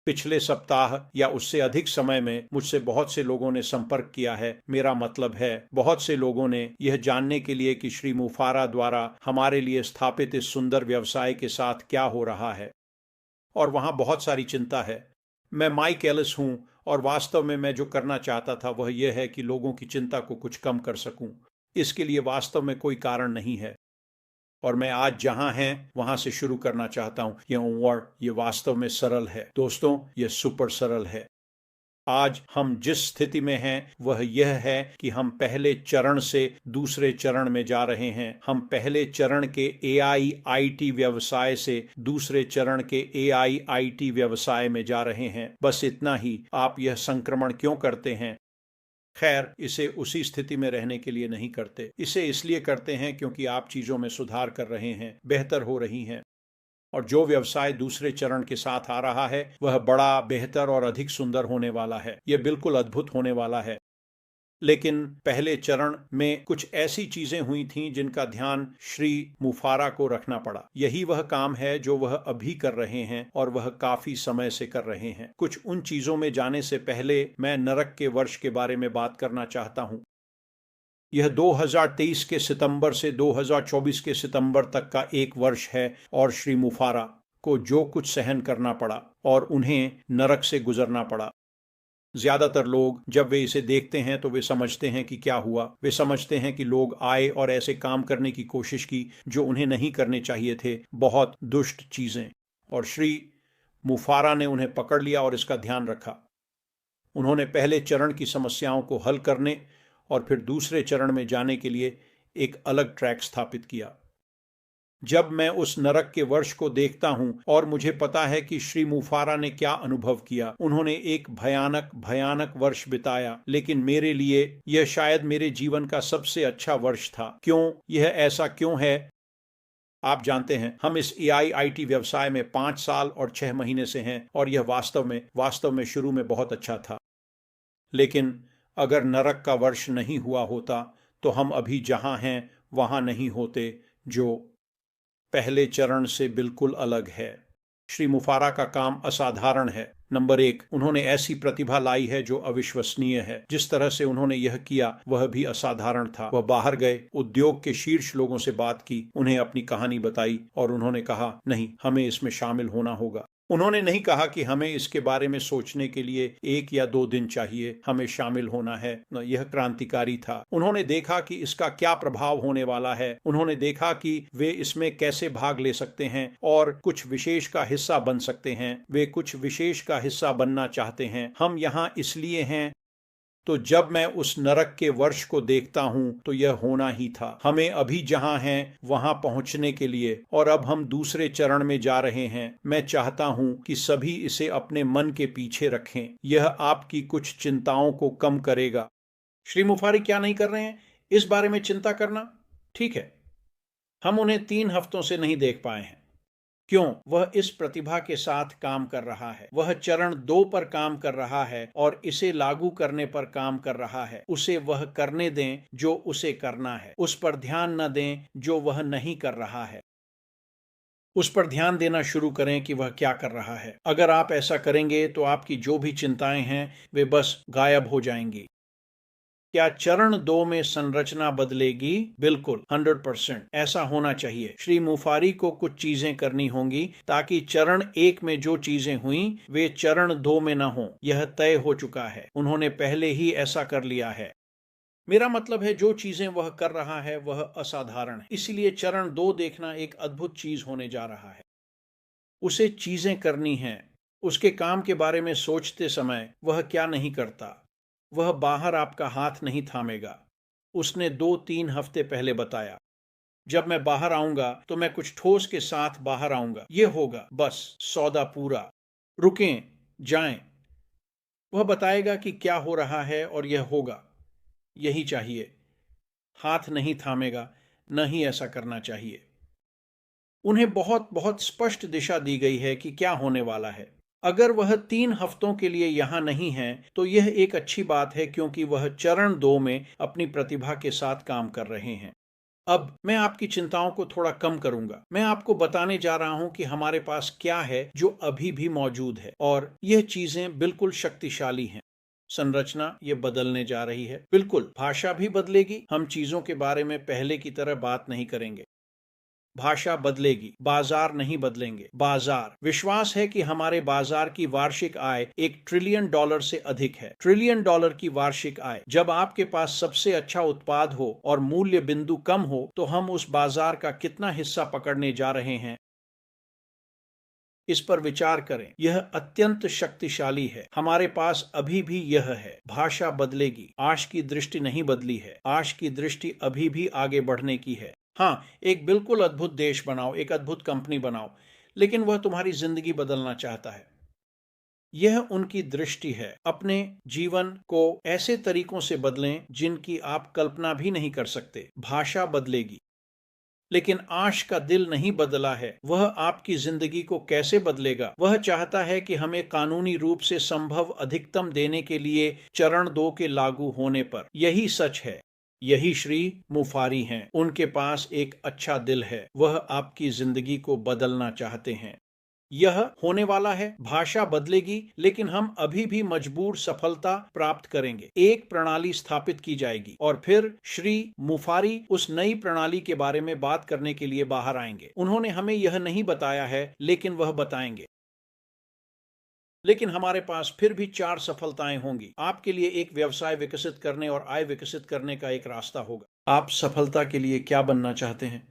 पिछले सप्ताह या उससे अधिक समय में मुझसे बहुत से लोगों ने संपर्क किया है। मेरा मतलब है, बहुत से लोगों ने यह जानने के लिए कि श्री मुफारा द्वारा हमारे लिए स्थापित इस सुंदर व्यवसाय के साथ क्या हो रहा है, और वहां बहुत सारी चिंता है। मैं माइक एलिस हूं, और वास्तव में मैं जो करना चाहता था वह यह है कि लोगों की चिंता को कुछ कम कर सकूं। इसके लिए वास्तव में कोई कारण नहीं है, और मैं आज जहां हैं वहां से शुरू करना चाहता हूं। ये वास्तव में सरल है दोस्तों, यह सुपर सरल है। आज हम जिस स्थिति में हैं वह यह है कि हम पहले चरण से दूसरे चरण में जा रहे हैं। हम पहले चरण के AI-IT व्यवसाय से दूसरे चरण के AI-IT व्यवसाय में जा रहे हैं। बस इतना ही। आप यह संक्रमण क्यों करते हैं? खैर, इसे उसी स्थिति में रहने के लिए नहीं करते। इसे इसलिए करते हैं क्योंकि आप चीजों में सुधार कर रहे हैं, बेहतर हो रही हैं। और जो व्यवसाय दूसरे चरण के साथ आ रहा है वह बड़ा, बेहतर और अधिक सुंदर होने वाला है। यह बिल्कुल अद्भुत होने वाला है। लेकिन पहले चरण में कुछ ऐसी चीजें हुई थीं जिनका ध्यान श्री मुफारा को रखना पड़ा। यही वह काम है जो वह अभी कर रहे हैं, और वह काफी समय से कर रहे हैं। कुछ उन चीजों में जाने से पहले मैं नरक के वर्ष के बारे में बात करना चाहता हूं। यह 2023 के सितंबर से 2024 के सितंबर तक का एक वर्ष है, और श्री मुफारा को जो कुछ सहन करना पड़ा और उन्हें नरक से गुजरना पड़ा। ज्यादातर लोग जब वे इसे देखते हैं तो वे समझते हैं कि क्या हुआ। वे समझते हैं कि लोग आए और ऐसे काम करने की कोशिश की जो उन्हें नहीं करने चाहिए थे, बहुत दुष्ट चीजें। और श्री मुफारा ने उन्हें पकड़ लिया और इसका ध्यान रखा। उन्होंने पहले चरण की समस्याओं को हल करने और फिर दूसरे चरण में जाने के लिए एक अलग ट्रैक स्थापित किया। जब मैं उस नरक के वर्ष को देखता हूं और मुझे पता है कि श्री मुफारा ने क्या अनुभव किया, उन्होंने एक भयानक भयानक वर्ष बिताया, लेकिन मेरे लिए यह शायद मेरे जीवन का सबसे अच्छा वर्ष था। क्यों? यह ऐसा क्यों है? आप जानते हैं, हम इस AI-IT व्यवसाय में 5 साल और 6 महीने से हैं, और यह वास्तव में शुरू में बहुत अच्छा था। लेकिन अगर नरक का वर्ष नहीं हुआ होता तो हम अभी जहां हैं वहां नहीं होते, जो पहले चरण से बिल्कुल अलग है। श्री मुफारा का काम असाधारण है। नंबर 1, उन्होंने ऐसी प्रतिभा लाई है जो अविश्वसनीय है। जिस तरह से उन्होंने यह किया वह भी असाधारण था। वह बाहर गए, उद्योग के शीर्ष लोगों से बात की, उन्हें अपनी कहानी बताई, और उन्होंने कहा, नहीं, हमें इसमें शामिल होना होगा। उन्होंने नहीं कहा कि हमें इसके बारे में सोचने के लिए 1 या 2 दिन चाहिए, हमें शामिल होना है। यह क्रांतिकारी था। उन्होंने देखा कि इसका क्या प्रभाव होने वाला है। उन्होंने देखा कि वे इसमें कैसे भाग ले सकते हैं और कुछ विशेष का हिस्सा बन सकते हैं। वे कुछ विशेष का हिस्सा बनना चाहते हैं। हम यहाँ इसलिए हैं। तो जब मैं उस नरक के वर्ष को देखता हूं तो यह होना ही था। हमें अभी जहां हैं वहां पहुंचने के लिए, और अब हम दूसरे चरण में जा रहे हैं। मैं चाहता हूं कि सभी इसे अपने मन के पीछे रखें। यह आपकी कुछ चिंताओं को कम करेगा। श्री मुफारी क्या नहीं कर रहे हैं? इस बारे में चिंता करना। ठीक है, हम उन्हें 3 हफ्तों से नहीं देख पाए हैं। क्यों? वह इस प्रतिभा के साथ काम कर रहा है। वह चरण 2 पर काम कर रहा है और इसे लागू करने पर काम कर रहा है। उसे वह करने दें जो उसे करना है। उस पर ध्यान न दें जो वह नहीं कर रहा है। उस पर ध्यान देना शुरू करें कि वह क्या कर रहा है। अगर आप ऐसा करेंगे तो आपकी जो भी चिंताएं हैं वे बस गायब हो जाएंगी। क्या चरण 2 में संरचना बदलेगी? बिल्कुल, 100% ऐसा होना चाहिए। श्री मुफारी को कुछ चीजें करनी होंगी ताकि चरण 1 में जो चीजें हुई वे चरण 2 में न हो। यह तय हो चुका है। उन्होंने पहले ही ऐसा कर लिया है। मेरा मतलब है, जो चीजें वह कर रहा है वह असाधारण है। इसलिए चरण 2 देखना एक अद्भुत चीज होने जा रहा है। उसे चीजें करनी हैं। उसके काम के बारे में सोचते समय वह क्या नहीं करता। वह बाहर आपका हाथ नहीं थामेगा। उसने 2-3 हफ्ते पहले बताया, जब मैं बाहर आऊंगा तो मैं कुछ ठोस के साथ बाहर आऊंगा। यह होगा बस सौदा पूरा। रुकें, जाएं। वह बताएगा कि क्या हो रहा है और यह होगा। यही चाहिए। हाथ नहीं थामेगा, न ही ऐसा करना चाहिए। उन्हें बहुत बहुत स्पष्ट दिशा दी गई है कि क्या होने वाला है। अगर वह 3 हफ्तों के लिए यहाँ नहीं है तो यह एक अच्छी बात है, क्योंकि वह चरण 2 में अपनी प्रतिभा के साथ काम कर रहे हैं। अब मैं आपकी चिंताओं को थोड़ा कम करूंगा। मैं आपको बताने जा रहा हूं कि हमारे पास क्या है जो अभी भी मौजूद है, और यह चीजें बिल्कुल शक्तिशाली हैं। संरचना ये बदलने जा रही है। बिल्कुल, भाषा भी बदलेगी। हम चीजों के बारे में पहले की तरह बात नहीं करेंगे। भाषा बदलेगी, बाजार नहीं बदलेंगे। बाजार, विश्वास है कि हमारे बाजार की वार्षिक आय $1 ट्रिलियन से अधिक है। $1 ट्रिलियन की वार्षिक आय। जब आपके पास सबसे अच्छा उत्पाद हो और मूल्य बिंदु कम हो, तो हम उस बाजार का कितना हिस्सा पकड़ने जा रहे हैं, इस पर विचार करें। यह अत्यंत शक्तिशाली है। हमारे पास अभी भी यह है। भाषा बदलेगी। आश की दृष्टि नहीं बदली है। आश की दृष्टि अभी भी आगे बढ़ने की है। हाँ, एक बिल्कुल अद्भुत देश बनाओ, एक अद्भुत कंपनी बनाओ, लेकिन वह तुम्हारी जिंदगी बदलना चाहता है। यह उनकी दृष्टि है। अपने जीवन को ऐसे तरीकों से बदलें जिनकी आप कल्पना भी नहीं कर सकते। भाषा बदलेगी, लेकिन आश का दिल नहीं बदला है। वह आपकी जिंदगी को कैसे बदलेगा? वह चाहता है कि हमें कानूनी रूप से संभव अधिकतम देने के लिए चरण 2 के लागू होने पर। यही सच है। यही श्री मुफारी हैं। उनके पास एक अच्छा दिल है। वह आपकी जिंदगी को बदलना चाहते हैं। यह होने वाला है। भाषा बदलेगी, लेकिन हम अभी भी मजबूर सफलता प्राप्त करेंगे। एक प्रणाली स्थापित की जाएगी और फिर श्री मुफारी उस नई प्रणाली के बारे में बात करने के लिए बाहर आएंगे। उन्होंने हमें यह नहीं बताया है, लेकिन वह बताएंगे। लेकिन हमारे पास फिर भी 4 सफलताएं होंगी। आपके लिए एक व्यवसाय विकसित करने और आय विकसित करने का एक रास्ता होगा। आप सफलता के लिए क्या बनना चाहते हैं?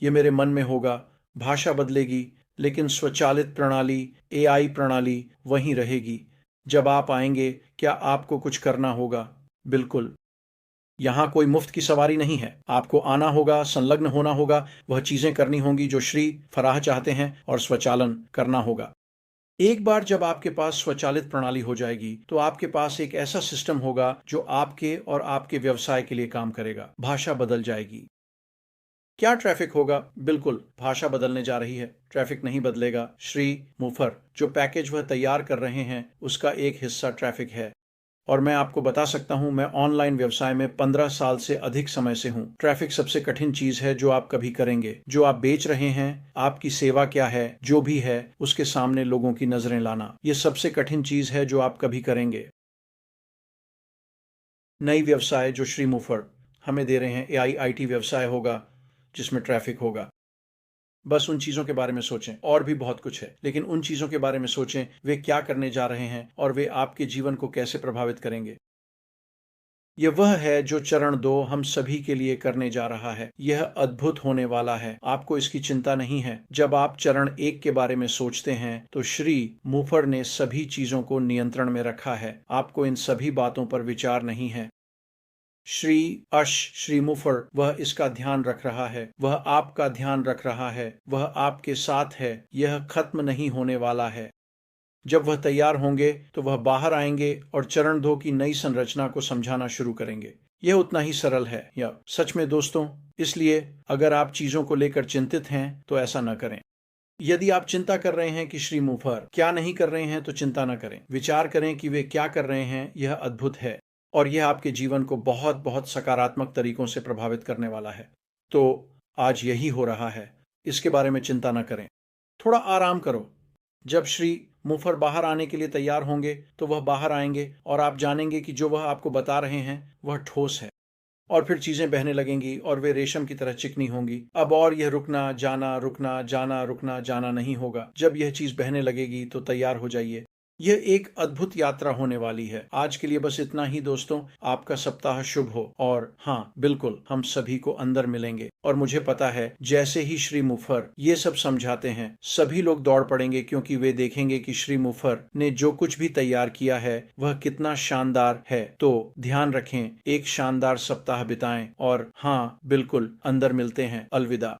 ये मेरे मन में होगा। भाषा बदलेगी, लेकिन स्वचालित प्रणाली, एआई प्रणाली वहीं रहेगी। जब आप आएंगे, क्या आपको कुछ करना होगा? बिल्कुल। यहाँ कोई मुफ्त की सवारी नहीं है। आपको आना होगा, संलग्न होना होगा, वह चीजें करनी होंगी जो श्री फराह चाहते हैं, और स्वचालन करना होगा। एक बार जब आपके पास स्वचालित प्रणाली हो जाएगी, तो आपके पास एक ऐसा सिस्टम होगा जो आपके और आपके व्यवसाय के लिए काम करेगा। भाषा बदल जाएगी। क्या ट्रैफिक होगा? बिल्कुल, भाषा बदलने जा रही है। ट्रैफिक नहीं बदलेगा। श्री मुफर, जो पैकेज वह तैयार कर रहे हैं, उसका एक हिस्सा ट्रैफिक है। और मैं आपको बता सकता हूं, मैं ऑनलाइन व्यवसाय में 15 साल से अधिक समय से हूं। ट्रैफिक सबसे कठिन चीज है जो आप कभी करेंगे। जो आप बेच रहे हैं, आपकी सेवा क्या है, जो भी है, उसके सामने लोगों की नजरें लाना, यह सबसे कठिन चीज है जो आप कभी करेंगे। नई व्यवसाय जो श्री मुफर हमें दे रहे हैं, एआई आईटी व्यवसाय होगा जिसमें ट्रैफिक होगा। बस उन चीजों के बारे में सोचें। और भी बहुत कुछ है, लेकिन उन चीजों के बारे में सोचें। वे क्या करने जा रहे हैं और वे आपके जीवन को कैसे प्रभावित करेंगे। यह वह है जो चरण 2 हम सभी के लिए करने जा रहा है। यह अद्भुत होने वाला है। आपको इसकी चिंता नहीं है। जब आप चरण 1 के बारे में सोचते हैं, तो श्री मुफर ने सभी चीजों को नियंत्रण में रखा है। आपको इन सभी बातों पर विचार नहीं है। श्री मुफर, वह इसका ध्यान रख रहा है। वह आपका ध्यान रख रहा है। वह आपके साथ है। यह खत्म नहीं होने वाला है। जब वह तैयार होंगे, तो वह बाहर आएंगे और चरण 2 की नई संरचना को समझाना शुरू करेंगे। यह उतना ही सरल है। या सच में दोस्तों, इसलिए अगर आप चीजों को लेकर चिंतित हैं, तो ऐसा न करें। यदि आप चिंता कर रहे हैं कि श्री मुफर क्या नहीं कर रहे हैं, तो चिंता न करें। विचार करें कि वे क्या कर रहे हैं। यह अद्भुत है, और यह आपके जीवन को बहुत बहुत सकारात्मक तरीकों से प्रभावित करने वाला है। तो आज यही हो रहा है। इसके बारे में चिंता न करें। थोड़ा आराम करो। जब श्री मुफर बाहर आने के लिए तैयार होंगे, तो वह बाहर आएंगे और आप जानेंगे कि जो वह आपको बता रहे हैं, वह ठोस है। और फिर चीजें बहने लगेंगी और वे रेशम की तरह चिकनी होंगी। अब और यह रुकना जाना रुकना जाना रुकना जाना नहीं होगा। जब यह चीज बहने लगेगी, तो तैयार हो जाइए। यह एक अद्भुत यात्रा होने वाली है। आज के लिए बस इतना ही दोस्तों। आपका सप्ताह शुभ हो। और हाँ, बिल्कुल, हम सभी को अंदर मिलेंगे। और मुझे पता है, जैसे ही श्री मुफर ये सब समझाते हैं, सभी लोग दौड़ पड़ेंगे, क्योंकि वे देखेंगे कि श्री मुफर ने जो कुछ भी तैयार किया है, वह कितना शानदार है। तो ध्यान रखें, एक शानदार सप्ताह बिताएं। और हाँ, बिल्कुल, अंदर मिलते हैं। अलविदा।